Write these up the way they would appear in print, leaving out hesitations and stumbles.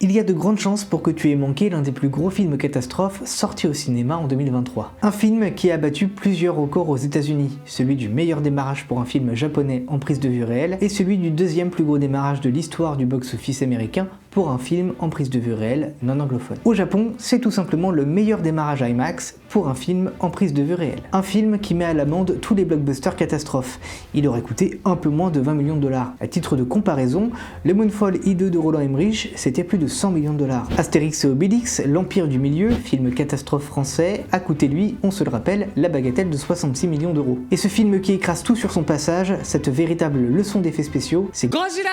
Il y a de grandes chances pour que tu aies manqué l'un des plus gros films catastrophes sortis au cinéma en 2023. Un film qui a battu plusieurs records aux États-Unis, celui du meilleur démarrage pour un film japonais en prise de vue réelle et celui du deuxième plus gros démarrage de l'histoire du box-office américain pour un film en prise de vue réelle non anglophone. Au Japon, c'est tout simplement le meilleur démarrage IMAX pour un film en prise de vue réelle. Un film qui met à l'amende tous les blockbusters catastrophes. Il aurait coûté un peu moins de 20 millions de dollars. À titre de comparaison, le Moonfall I2 de Roland Emmerich, c'était plus de 100 millions de dollars. Astérix et Obélix, l'Empire du Milieu, film catastrophe français, a coûté lui, on se le rappelle, la bagatelle de 66 millions d'euros. Et ce film qui écrase tout sur son passage, cette véritable leçon d'effets spéciaux, c'est Godzilla!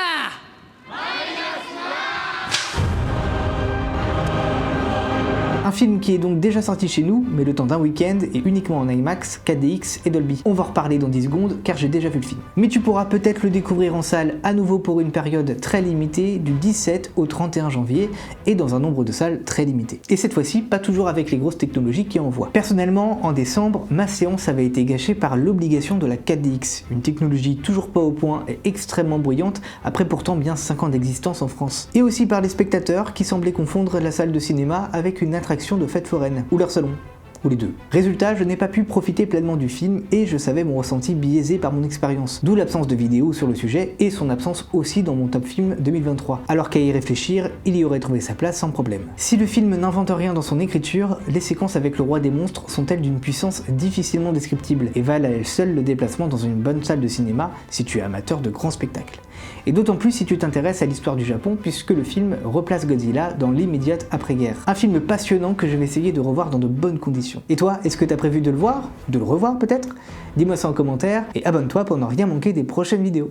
Un film qui est donc déjà sorti chez nous, mais le temps d'un week-end et uniquement en IMAX, 4DX et Dolby. On va en reparler dans 10 secondes car j'ai déjà vu le film. Mais tu pourras peut-être le découvrir en salle à nouveau pour une période très limitée du 17 au 31 janvier et dans un nombre de salles très limité. Et cette fois-ci, pas toujours avec les grosses technologies qui envoient. Personnellement, en décembre, ma séance avait été gâchée par l'obligation de la 4DX, une technologie toujours pas au point et extrêmement bruyante après pourtant bien 5 ans d'existence en France. Et aussi par les spectateurs qui semblaient confondre la salle de cinéma avec une attraction de fête foraine, ou leur salon, ou les deux. Résultat, je n'ai pas pu profiter pleinement du film et je savais mon ressenti biaisé par mon expérience, d'où l'absence de vidéos sur le sujet et son absence aussi dans mon top film 2023, alors qu'à y réfléchir, il y aurait trouvé sa place sans problème. Si le film n'invente rien dans son écriture, les séquences avec le roi des monstres sont-elles d'une puissance difficilement descriptible et valent à elles seules le déplacement dans une bonne salle de cinéma si tu es amateur de grands spectacles. Et d'autant plus si tu t'intéresses à l'histoire du Japon puisque le film replace Godzilla dans l'immédiate après-guerre. Un film passionnant que je vais essayer de revoir dans de bonnes conditions. Et toi, est-ce que tu as prévu de le voir? De le revoir peut-être? Dis-moi ça en commentaire et abonne-toi pour ne rien manquer des prochaines vidéos.